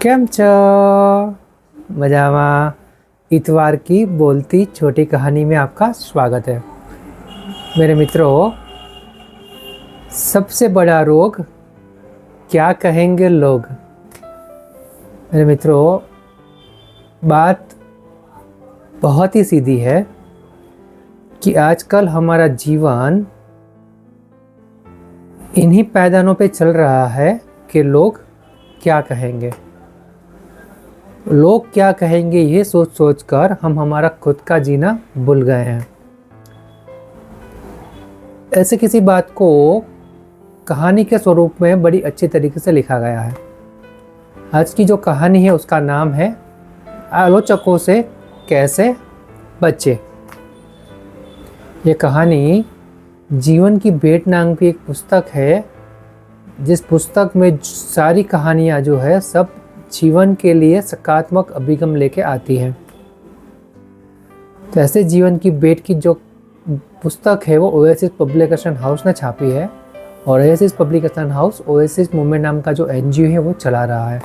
કેમ છો? मजामा। इतवार की बोलती छोटी कहानी में आपका स्वागत है। मेरे मित्रों, सबसे बड़ा रोग क्या कहेंगे लोग। मेरे मित्रों, बात बहुत ही सीधी है कि आजकल हमारा जीवन इन्हीं पैदानों पे चल रहा है कि लोग क्या कहेंगे। लोग क्या कहेंगे ये सोच सोच कर हम हमारा खुद का जीना भूल गए हैं। ऐसे किसी बात को कहानी के स्वरूप में बड़ी अच्छी तरीके से लिखा गया है। आज की जो कहानी है उसका नाम है आलोचकों से कैसे बचे। ये कहानी जीवन की भेंट नाम की एक पुस्तक है, जिस पुस्तक में सारी कहानियाँ जो है सब जीवन के लिए सकारात्मक अभिगम लेके आती है। तो ऐसे जीवन की भेंट की जो पुस्तक है वो ओएसिस पब्लिकेशन हाउस ने छापी है, और oasis publication house oasis movement नाम का जो एनजीओ है वो चला रहा है।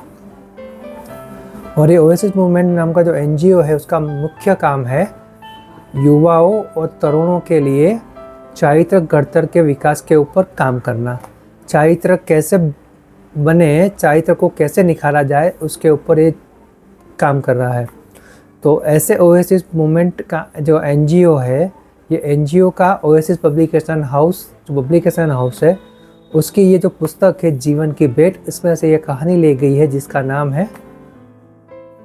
और ये ओएसिस मूवमेंट नाम का जो एनजीओ है उसका मुख्य काम है युवाओं और तरुणों के लिए चारित्र घड़तर के विकास के ऊपर काम करना। चारित्र कैसे बने, चारित्र को कैसे निखारा जाए, उसके ऊपर ये काम कर रहा है। तो ऐसे ओएसिस मूवमेंट का जो एनजीओ है, ये एनजीओ का ओएसिस पब्लिकेशन हाउस जो पब्लिकेशन हाउस है उसकी ये जो पुस्तक है जीवन की भेंट, इसमें से ये कहानी ली गई है जिसका नाम है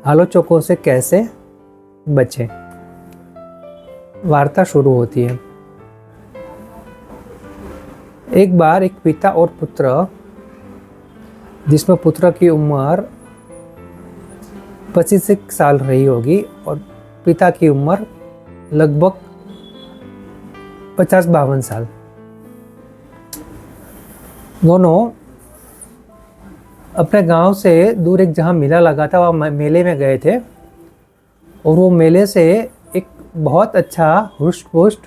आलोचकों से कैसे बचें। वार्ता शुरू होती है। एक बार एक पिता और पुत्र, जिसमें पुत्र की उम्र 25 साल रही होगी और पिता की उम्र लगभग 50-52 साल, दोनों अपने गांव से दूर एक जहां मेला लगा था वहाँ मेले में गए थे। और वो मेले से एक बहुत अच्छा हुष्ट पुष्ट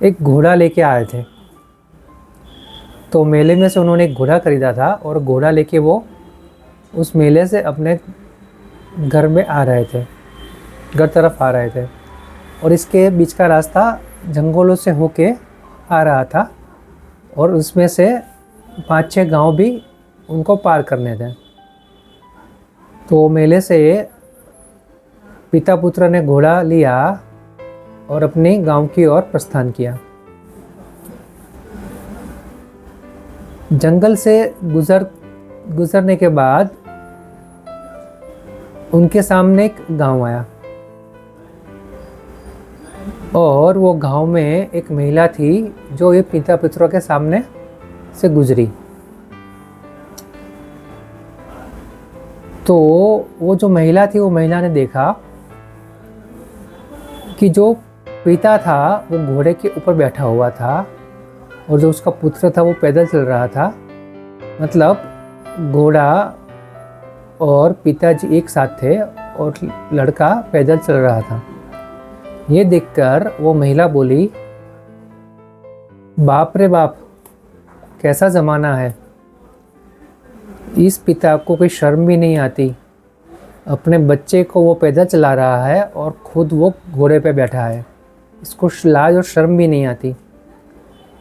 एक घोड़ा लेके आए थे। तो मेले में से उन्होंने एक घोड़ा खरीदा था और घोड़ा लेके वो उस मेले से अपने घर में आ रहे थे, घर तरफ आ रहे थे। और इसके बीच का रास्ता जंगलों से होके आ रहा था और उसमें से 5-6 गांव भी उनको पार करने थे। तो मेले से पिता पुत्र ने घोड़ा लिया और अपने गांव की ओर प्रस्थान किया। जंगल से गुजरने के बाद उनके सामने एक गांव आया और वो गांव में एक महिला थी जो ये पिता पुत्रों के सामने से गुजरी। तो वो जो महिला थी, वो महिला ने देखा कि जो पिता था वो घोड़े के ऊपर बैठा हुआ था और जो उसका पुत्र था वो पैदल चल रहा था। मतलब घोड़ा और पिताजी एक साथ थे और लड़का पैदल चल रहा था। ये देखकर वो महिला बोली, बाप रे बाप, कैसा ज़माना है। इस पिता को कोई शर्म भी नहीं आती। अपने बच्चे को वो पैदल चला रहा है और खुद वो घोड़े पे बैठा है। इसको लाज और शर्म भी नहीं आती।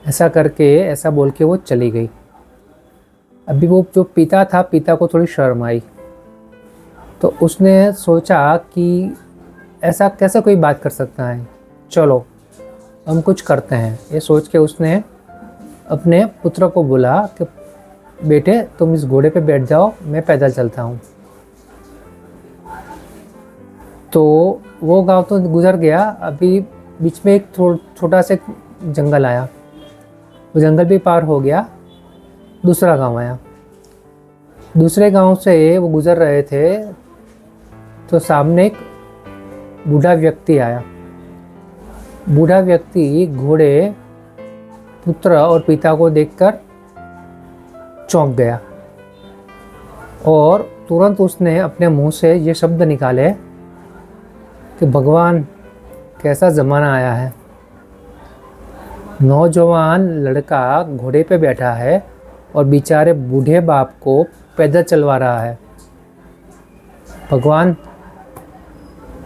ऐसा बोल के वो चली गई। अभी वो जो पिता था, पिता को थोड़ी शर्म आई, तो उसने सोचा कि ऐसा कैसे कोई बात कर सकता है, चलो हम कुछ करते हैं। ये सोच के उसने अपने पुत्र को बोला कि बेटे तुम इस घोड़े पे बैठ जाओ, मैं पैदल चलता हूँ। तो वो गांव तो गुजर गया। अभी बीच में एक छोटा सा जंगल आया, वो जंगल भी पार हो गया। दूसरा गांव आया। दूसरे गांव से वो गुजर रहे थे तो सामने एक बूढ़ा व्यक्ति आया। बूढ़ा व्यक्ति घोड़े, पुत्र और पिता को देखकर चौंक गया और तुरंत उसने अपने मुंह से ये शब्द निकाले कि भगवान, कैसा ज़माना आया है। नौजवान लड़का घोड़े पे बैठा है और बेचारे बूढ़े बाप को पैदल चलवा रहा है। भगवान,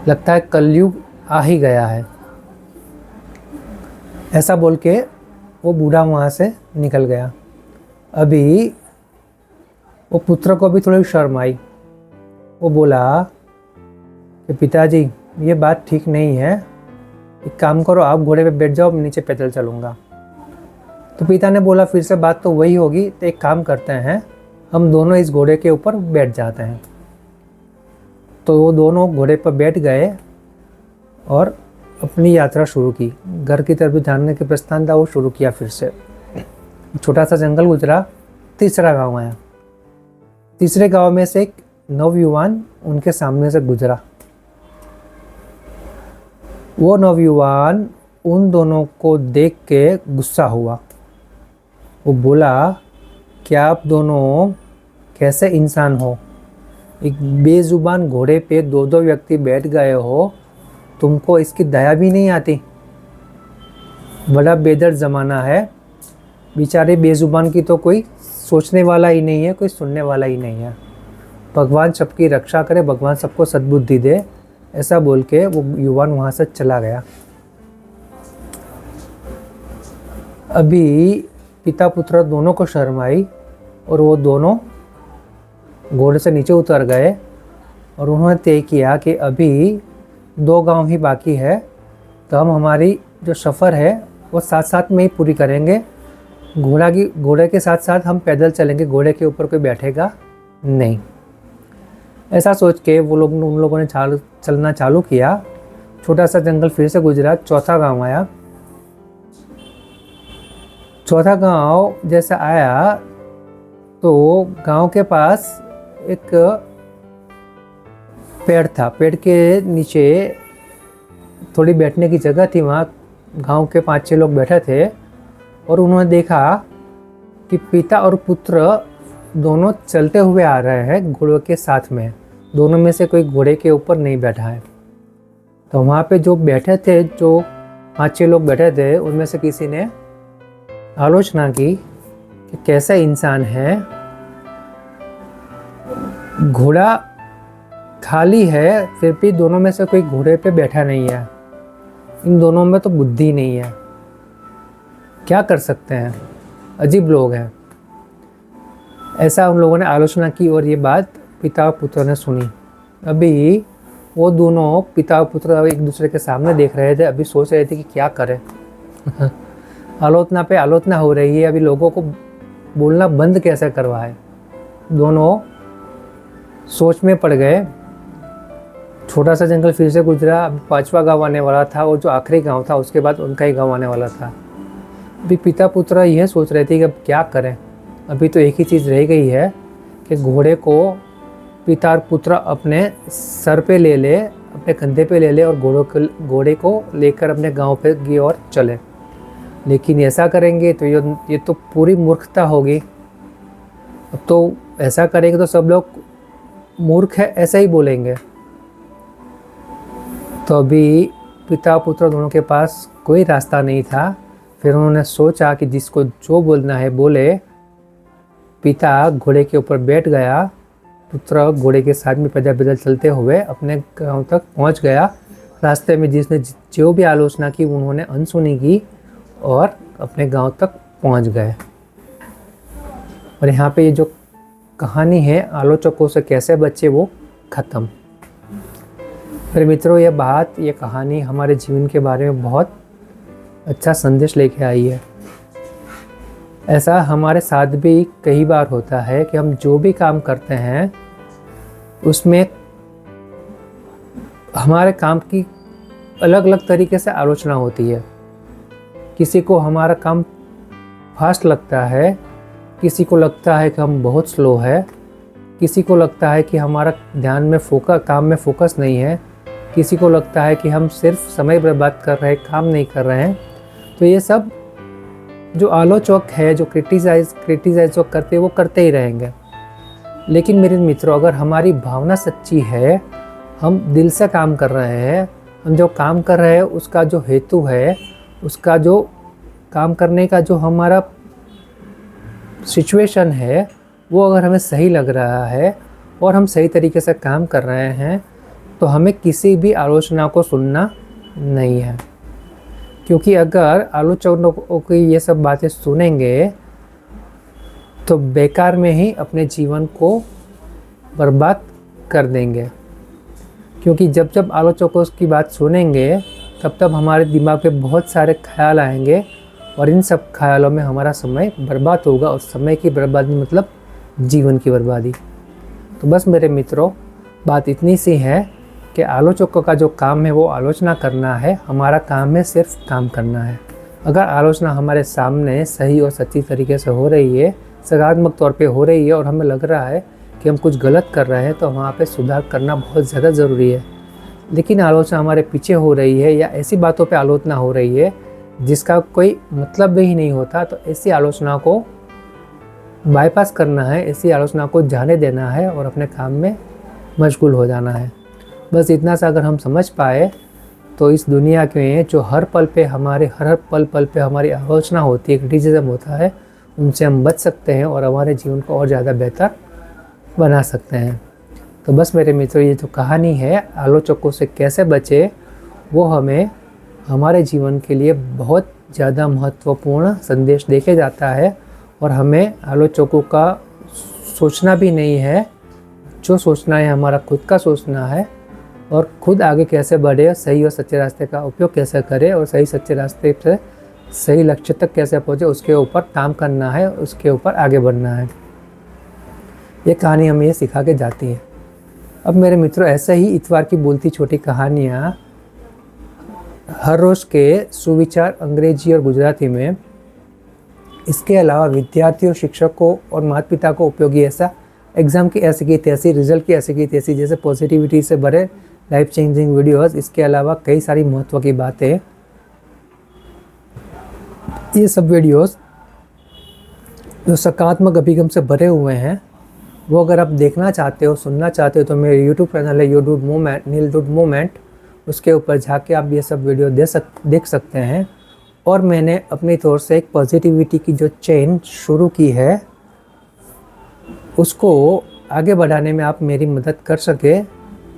लगता है कलयुग आ ही गया है। ऐसा बोल के वो बूढ़ा वहाँ से निकल गया। अभी वो पुत्र को भी थोड़ी शर्म आई। वो बोला कि पिताजी, ये बात ठीक नहीं है, एक काम करो, आप घोड़े पे बैठ जाओ, मैं नीचे पैदल चलूँगा। तो पिता ने बोला फिर से बात तो वही होगी, तो एक काम करते हैं, हम दोनों इस घोड़े के ऊपर बैठ जाते हैं। तो वो दोनों घोड़े पर बैठ गए और अपनी यात्रा शुरू की। घर की तरफ जाने के प्रस्थान था वो शुरू किया। फिर से छोटा सा जंगल गुजरा, तीसरा गांव आया। तीसरे गांव में से एक नवयुवान उनके सामने से गुजरा। वो नवयुवान उन दोनों को देख के गुस्सा हुआ। वो बोला, क्या आप दोनों कैसे इंसान हो? एक बेजुबान घोड़े पे दो दो व्यक्ति बैठ गए हो, तुमको इसकी दया भी नहीं आती? बड़ा बेदर्द ज़माना है। बेचारे बेजुबान की तो कोई सोचने वाला ही नहीं है, कोई सुनने वाला ही नहीं है। भगवान सबकी रक्षा करे, भगवान सबको सद्बुद्धि दे। ऐसा बोल के वो युवान वहाँ से चला गया। अभी पिता पुत्र दोनों को शर्म आई और वो दोनों घोड़े से नीचे उतर गए और उन्होंने तय किया कि अभी 2 गांव ही बाकी है, तो हम हमारी जो सफ़र है वो साथ साथ में ही पूरी करेंगे। घोड़े के साथ साथ हम पैदल चलेंगे, घोड़े के ऊपर कोई बैठेगा नहीं। ऐसा सोच के उन लोगों ने चलना चालू किया। छोटा सा जंगल फिर से गुजरा, चौथा गांव आया। चौथा गांव जैसा आया तो गांव के पास एक पेड़ था। पेड़ के नीचे थोड़ी बैठने की जगह थी। वहाँ गांव के 5-6 लोग बैठे थे और उन्होंने देखा कि पिता और पुत्र दोनों चलते हुए आ रहे हैं घोड़े के साथ में। दोनों में से कोई घोड़े के ऊपर नहीं बैठा है। तो वहाँ पे जो बैठे थे, जो 5-6 लोग बैठे थे, उनमें से किसी ने आलोचना की कि कैसा इंसान है, घोड़ा खाली है फिर भी दोनों में से कोई घोड़े पे बैठा नहीं है। इन दोनों में तो बुद्धि नहीं है, क्या कर सकते हैं, अजीब लोग हैं। ऐसा उन लोगों ने आलोचना की और ये बात पिता और पुत्र ने सुनी। अभी वो दोनों पिता और पुत्र एक दूसरे के सामने देख रहे थे। अभी सोच रहे थे कि क्या करें। आलोचना पे आलोचना हो रही है, अभी लोगों को बोलना बंद कैसे करवाए। दोनों सोच में पड़ गए। छोटा सा जंगल फिर से गुजरा। अभी 5वां गाँव आने वाला था और जो आखिरी गांव था उसके बाद उनका ही गांव आने वाला था। अभी पिता पुत्र यह सोच रहे थे कि अब क्या करें। अभी तो एक ही चीज़ रह गई है कि घोड़े को पिता और पुत्र अपने सर पे ले ले, अपने कंधे पे ले ले और घोड़े को लेकर अपने गांव पे की ओर चले। लेकिन ऐसा करेंगे तो ये तो पूरी मूर्खता होगी। अब तो ऐसा करेंगे तो सब लोग मूर्ख है ऐसा ही बोलेंगे। तो अभी पिता पुत्र दोनों के पास कोई रास्ता नहीं था। फिर उन्होंने सोचा कि जिसको जो बोलना है बोले। पिता घोड़े के ऊपर बैठ गया, पुत्र घोड़े के साथ में पैदल पैदल चलते हुए अपने गांव तक पहुंच गया। रास्ते में जिसने जो भी आलोचना की उन्होंने अनसुनी की और अपने गांव तक पहुंच गए। और यहाँ पे ये जो कहानी है आलोचकों से कैसे बचे वो ख़त्म। मेरे मित्रों, ये कहानी हमारे जीवन के बारे में बहुत अच्छा संदेश लेके आई है। ऐसा हमारे साथ भी कई बार होता है कि हम जो भी काम करते हैं उसमें हमारे काम की अलग अलग तरीके से आलोचना होती है। किसी को हमारा काम फास्ट लगता है, किसी को लगता है कि हम बहुत स्लो है, किसी को लगता है कि हमारा काम में फोकस नहीं है, किसी को लगता है कि हम सिर्फ समय बर्बाद कर रहे हैं, काम नहीं कर रहे हैं। तो ये सब जो आलोचक है, जो क्रिटिसाइज जो करते हैं वो करते ही रहेंगे। लेकिन मेरे मित्रों, अगर हमारी भावना सच्ची है, हम दिल से काम कर रहे हैं, हम जो काम कर रहे हैं उसका जो हेतु है, उसका जो काम करने का जो हमारा सिचुएशन है वो अगर हमें सही लग रहा है और हम सही तरीके से काम कर रहे हैं तो हमें किसी भी आलोचना को सुनना नहीं है, क्योंकि अगर आलोचकों की ये सब बातें सुनेंगे तो बेकार में ही अपने जीवन को बर्बाद कर देंगे। क्योंकि जब जब आलोचकों की बात सुनेंगे तब तब हमारे दिमाग पे बहुत सारे ख्याल आएंगे और इन सब ख्यालों में हमारा समय बर्बाद होगा, और समय की बर्बादी मतलब जीवन की बर्बादी। तो बस मेरे मित्रों, बात इतनी सी है कि आलोचकों का जो काम है वो आलोचना करना है, हमारा काम है सिर्फ काम करना है। अगर आलोचना हमारे सामने सही और सच्ची तरीके से हो रही है, सकारात्मक तौर पे हो रही है और हमें लग रहा है कि हम कुछ गलत कर रहे हैं, तो वहाँ पे सुधार करना बहुत ज़्यादा ज़रूरी है। लेकिन आलोचना हमारे पीछे हो रही है या ऐसी बातों पे आलोचना हो रही है जिसका कोई मतलब ही नहीं होता, तो ऐसी आलोचना को बाईपास करना है, ऐसी आलोचना को जाने देना है और अपने काम में मशगूल हो जाना है। बस इतना सा अगर हम समझ पाए तो इस दुनिया में जो हर पल पे हमारी आलोचना होती है, क्रिटिसिज्म होता है, उनसे हम बच सकते हैं और हमारे जीवन को और ज़्यादा बेहतर बना सकते हैं। तो बस मेरे मित्रों, ये जो कहानी है आलोचकों से कैसे बचे, वो हमें हमारे जीवन के लिए बहुत ज़्यादा महत्वपूर्ण संदेश देके जाता है। और हमें आलोचकों का सोचना भी नहीं है, जो सोचना है हमारा खुद का सोचना है, और खुद आगे कैसे बढ़े, सही और सच्चे रास्ते का उपयोग कैसे करें और सही सच्चे रास्ते से सही लक्ष्य तक कैसे पहुँचे, उसके ऊपर काम करना है, उसके ऊपर आगे बढ़ना है। ये कहानी हमें ये सिखा के जाती है। अब मेरे मित्रों, ऐसे ही इतवार की बोलती छोटी कहानियाँ हर रोज़ के सुविचार अंग्रेजी और गुजराती में, इसके अलावा विद्यार्थियों, शिक्षकों और माता पिता को उपयोगी ऐसा एग्ज़ाम की ऐसी की तैसी, रिजल्ट की ऐसी की तैसी जैसे पॉजिटिविटी से भरे लाइफ चेंजिंग वीडियोस, इसके अलावा कई सारी महत्व की बातें, ये सब वीडियोस जो सकारात्मक अभिगम से भरे हुए हैं, वो अगर आप देखना चाहते हो, सुनना चाहते हो, तो मेरे यूट्यूब चैनल है नील मूवमेंट, उसके ऊपर जाके आप ये सब वीडियो देख सकते हैं। और मैंने अपनी तौर से एक पॉजिटिविटी की जो चेन शुरू की है, उसको आगे बढ़ाने में आप मेरी मदद कर सके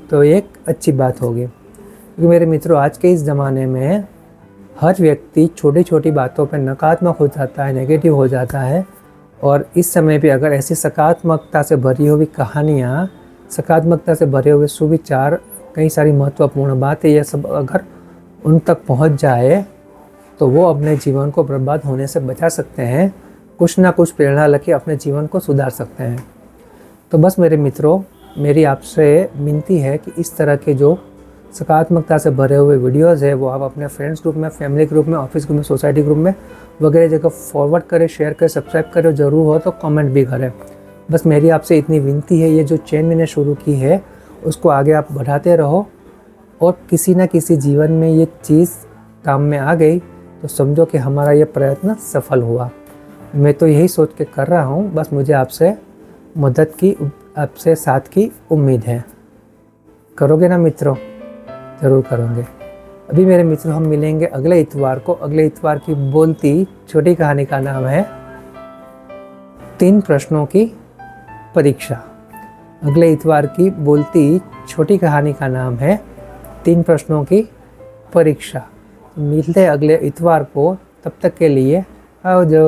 तो एक अच्छी बात होगी। क्योंकि मेरे मित्रों, आज के इस ज़माने में हर व्यक्ति छोटी छोटी बातों पर नकारात्मक हो जाता है, नेगेटिव हो जाता है। और इस समय पे अगर ऐसी सकारात्मकता से भरी हुई कहानियाँ, सकारात्मकता से भरे हुए सुविचार, कई सारी महत्वपूर्ण बातें, ये सब अगर उन तक पहुंच जाए तो वो अपने जीवन को बर्बाद होने से बचा सकते हैं, कुछ ना कुछ प्रेरणा लेके अपने जीवन को सुधार सकते हैं। तो बस मेरे मित्रों, मेरी आपसे विनती है कि इस तरह के जो सकारात्मकता से भरे हुए वीडियोस है वो आप अपने फ्रेंड्स ग्रुप में, फैमिली ग्रुप में, ऑफिस ग्रुप में, सोसाइटी ग्रुप में वगैरह जगह फॉरवर्ड करें, शेयर करें, सब्सक्राइब करें, ज़रूर हो तो कमेंट भी करें। बस मेरी आपसे इतनी विनती है, ये जो चेन मैंने शुरू की है उसको आगे आप बढ़ाते रहो, और किसी न किसी जीवन में ये चीज़ काम में आ गई तो समझो कि हमारा ये प्रयत्न सफल हुआ। मैं तो यही सोच के कर रहा हूँ, बस मुझे आपसे मदद की, आपसे साथ की उम्मीद है। करोगे ना मित्रों? ज़रूर करोगे। अभी मेरे मित्रों, हम मिलेंगे अगले इतवार को। अगले इतवार की बोलती छोटी कहानी का नाम है 3 प्रश्नों की परीक्षा। अगले इतवार की बोलती छोटी कहानी का नाम है 3 प्रश्नों की परीक्षा। मिलते हैं अगले इतवार को, तब तक के लिए आओ जो।